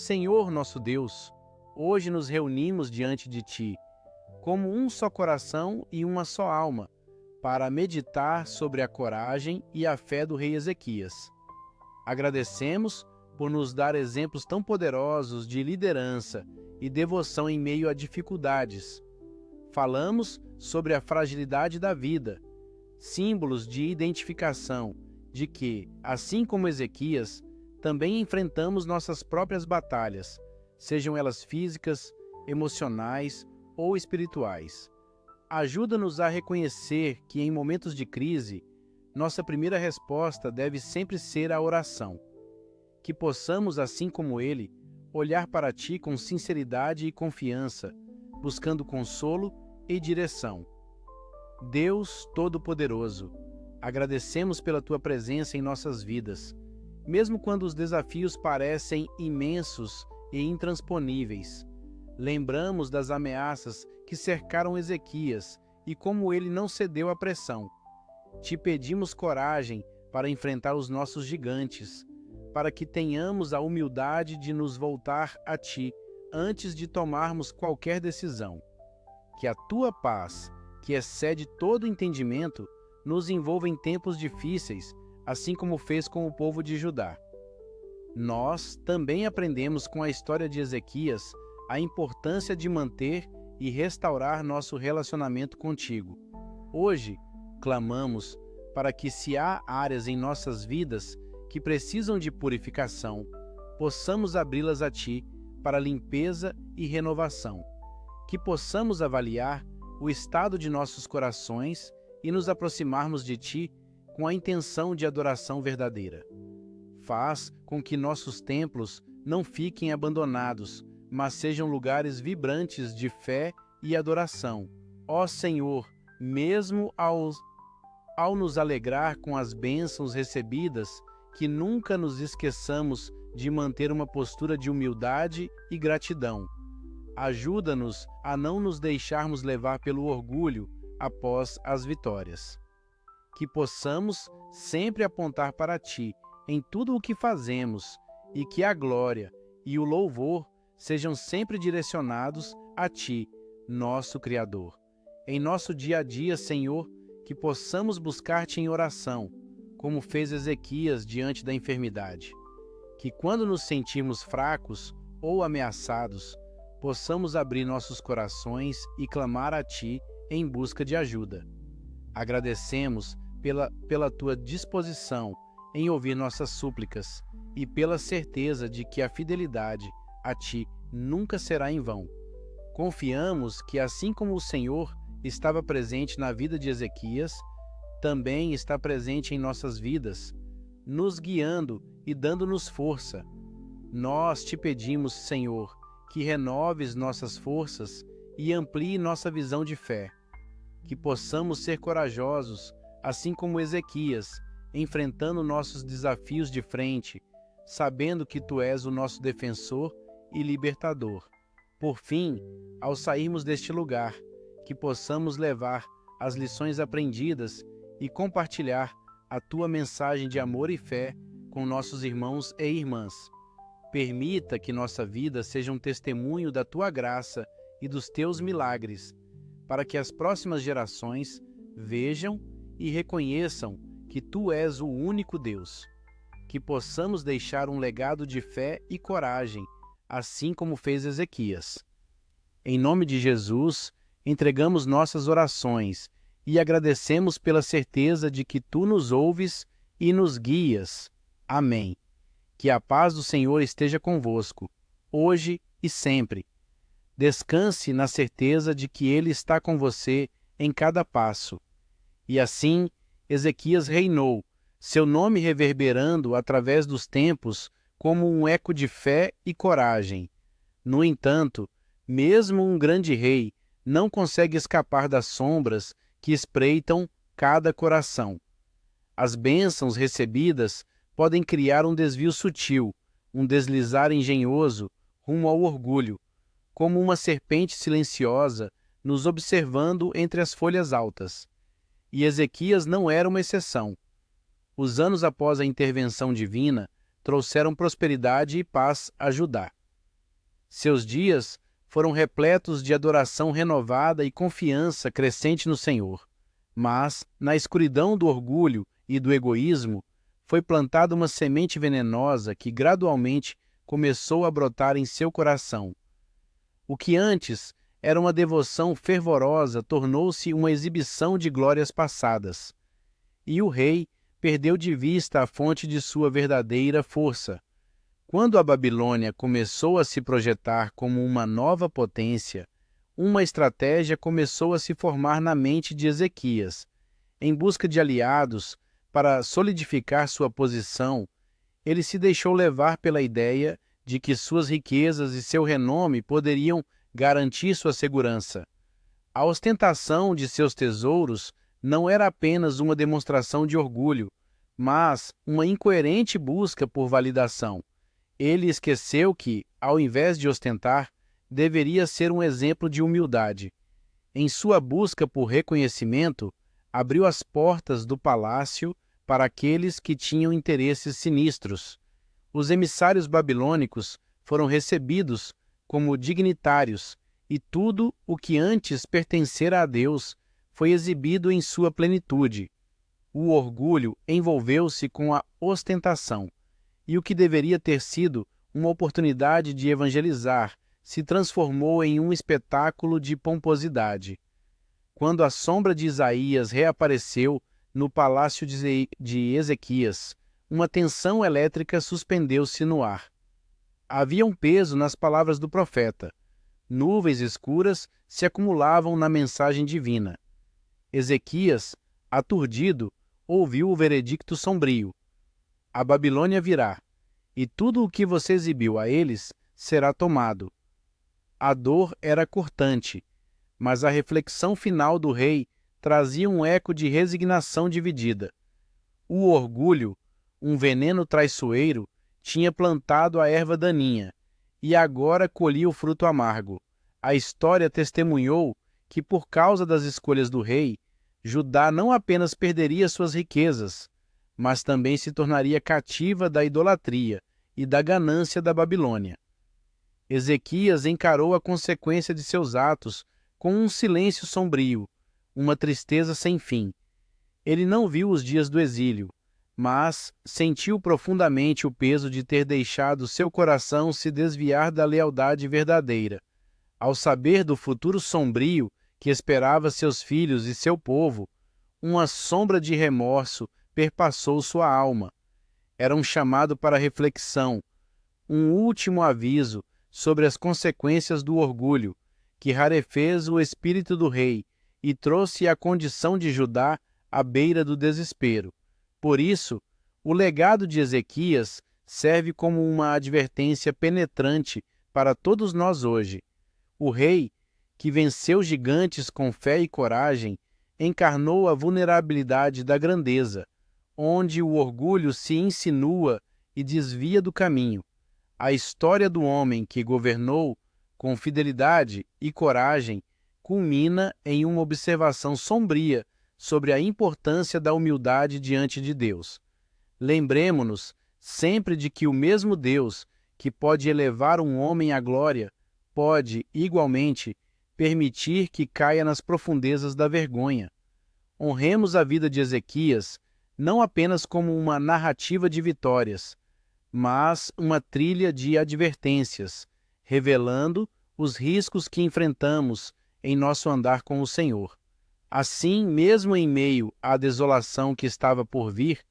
Senhor nosso Deus, hoje nos reunimos diante de Ti, como um só coração e uma só alma, para meditar sobre a coragem e a fé do rei Ezequias. Agradecemos por nos dar exemplos tão poderosos de liderança e devoção em meio a dificuldades. Falamos sobre a fragilidade da vida, símbolos de identificação de que, assim como Ezequias, também enfrentamos nossas próprias batalhas, sejam elas físicas, emocionais ou espirituais. Ajuda-nos a reconhecer que em momentos de crise, nossa primeira resposta deve sempre ser a oração. Que possamos, assim como ele, olhar para Ti com sinceridade e confiança, buscando consolo e direção. Deus Todo-Poderoso, agradecemos pela Tua presença em nossas vidas, mesmo quando os desafios parecem imensos e intransponíveis. Lembramos das ameaças que cercaram Ezequias e como ele não cedeu à pressão. Te pedimos coragem para enfrentar os nossos gigantes, para que tenhamos a humildade de nos voltar a Ti antes de tomarmos qualquer decisão. Que a Tua paz, que excede todo entendimento, nos envolva em tempos difíceis, assim como fez com o povo de Judá. Nós também aprendemos com a história de Ezequias a importância de manter e restaurar nosso relacionamento contigo. Hoje, clamamos para que, se há áreas em nossas vidas que precisam de purificação, possamos abri-las a Ti para limpeza e renovação. Que possamos avaliar o estado de nossos corações e nos aproximarmos de Ti com a intenção de adoração verdadeira. Faz com que nossos templos não fiquem abandonados, mas sejam lugares vibrantes de fé e adoração. Ó Senhor, mesmo ao nos alegrar com as bênçãos recebidas, que nunca nos esqueçamos de manter uma postura de humildade e gratidão. Ajuda-nos a não nos deixarmos levar pelo orgulho após as vitórias. Que possamos sempre apontar para Ti em tudo o que fazemos e que a glória e o louvor sejam sempre direcionados a Ti, nosso Criador. Em nosso dia a dia, Senhor, que possamos buscar-Te em oração, como fez Ezequias diante da enfermidade. Que quando nos sentirmos fracos ou ameaçados, possamos abrir nossos corações e clamar a Ti em busca de ajuda. Agradecemos pela Tua disposição em ouvir nossas súplicas e pela certeza de que a fidelidade a Ti nunca será em vão. Confiamos que, assim como o Senhor estava presente na vida de Ezequias, também está presente em nossas vidas, nos guiando e dando-nos força. Nós Te pedimos, Senhor, que renoves nossas forças e amplie nossa visão de fé. Que possamos ser corajosos, assim como Ezequias, enfrentando nossos desafios de frente, sabendo que Tu és o nosso defensor e libertador. Por fim, ao sairmos deste lugar, que possamos levar as lições aprendidas e compartilhar a Tua mensagem de amor e fé com nossos irmãos e irmãs. Permita que nossa vida seja um testemunho da Tua graça e dos Teus milagres, para que as próximas gerações vejam e reconheçam que Tu és o único Deus. Que possamos deixar um legado de fé e coragem, assim como fez Ezequias. Em nome de Jesus, entregamos nossas orações e agradecemos pela certeza de que Tu nos ouves e nos guias. Amém. Que a paz do Senhor esteja convosco, hoje e sempre. Descanse na certeza de que Ele está com você em cada passo. E assim, Ezequias reinou, seu nome reverberando através dos tempos como um eco de fé e coragem. No entanto, mesmo um grande rei não consegue escapar das sombras que espreitam cada coração. As bênçãos recebidas podem criar um desvio sutil, um deslizar engenhoso rumo ao orgulho, como uma serpente silenciosa nos observando entre as folhas altas. E Ezequias não era uma exceção. Os anos após a intervenção divina trouxeram prosperidade e paz a Judá. Seus dias foram repletos de adoração renovada e confiança crescente no Senhor. Mas, na escuridão do orgulho e do egoísmo, foi plantada uma semente venenosa que gradualmente começou a brotar em seu coração. O que antes era uma devoção fervorosa tornou-se uma exibição de glórias passadas. E o rei perdeu de vista a fonte de sua verdadeira força. Quando a Babilônia começou a se projetar como uma nova potência, uma estratégia começou a se formar na mente de Ezequias. Em busca de aliados para solidificar sua posição, ele se deixou levar pela ideia de que suas riquezas e seu renome poderiam garantir sua segurança. A ostentação de seus tesouros não era apenas uma demonstração de orgulho, mas uma incoerente busca por validação. Ele esqueceu que, ao invés de ostentar, deveria ser um exemplo de humildade. Em sua busca por reconhecimento, abriu as portas do palácio para aqueles que tinham interesses sinistros. Os emissários babilônicos foram recebidos como dignitários, e tudo o que antes pertencera a Deus foi exibido em sua plenitude. O orgulho envolveu-se com a ostentação, e o que deveria ter sido uma oportunidade de evangelizar se transformou em um espetáculo de pomposidade. Quando a sombra de Isaías reapareceu no palácio de Ezequias, uma tensão elétrica suspendeu-se no ar. Havia um peso nas palavras do profeta. Nuvens escuras se acumulavam na mensagem divina. Ezequias, aturdido, ouviu o veredicto sombrio. A Babilônia virá, e tudo o que você exibiu a eles será tomado. A dor era cortante, mas a reflexão final do rei trazia um eco de resignação dividida. O orgulho, um veneno traiçoeiro, tinha plantado a erva daninha, e agora colhia o fruto amargo. A história testemunhou que, por causa das escolhas do rei, Judá não apenas perderia suas riquezas, mas também se tornaria cativa da idolatria e da ganância da Babilônia. Ezequias encarou a consequência de seus atos com um silêncio sombrio, uma tristeza sem fim. Ele não viu os dias do exílio, mas sentiu profundamente o peso de ter deixado seu coração se desviar da lealdade verdadeira. Ao saber do futuro sombrio que esperava seus filhos e seu povo, uma sombra de remorso perpassou sua alma. Era um chamado para reflexão, um último aviso sobre as consequências do orgulho, que rarefez o espírito do rei e trouxe a condição de Judá à beira do desespero. Por isso, o legado de Ezequias serve como uma advertência penetrante para todos nós hoje. O rei, que venceu gigantes com fé e coragem, encarnou a vulnerabilidade da grandeza, onde o orgulho se insinua e desvia do caminho. A história do homem que governou com fidelidade e coragem culmina em uma observação sombria sobre a importância da humildade diante de Deus. Lembremo-nos sempre de que o mesmo Deus que pode elevar um homem à glória pode, igualmente, permitir que caia nas profundezas da vergonha. Honremos a vida de Ezequias não apenas como uma narrativa de vitórias, mas uma trilha de advertências, revelando os riscos que enfrentamos em nosso andar com o Senhor. Assim, mesmo em meio à desolação que estava por vir,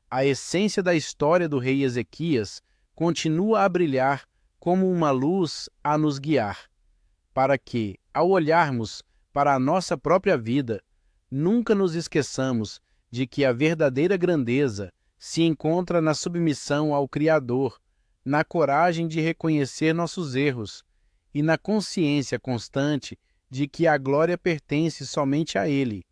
a essência da história do rei Ezequias continua a brilhar como uma luz a nos guiar, para que, ao olharmos para a nossa própria vida, nunca nos esqueçamos de que a verdadeira grandeza se encontra na submissão ao Criador, na coragem de reconhecer nossos erros e na consciência constante de que a glória pertence somente a Ele.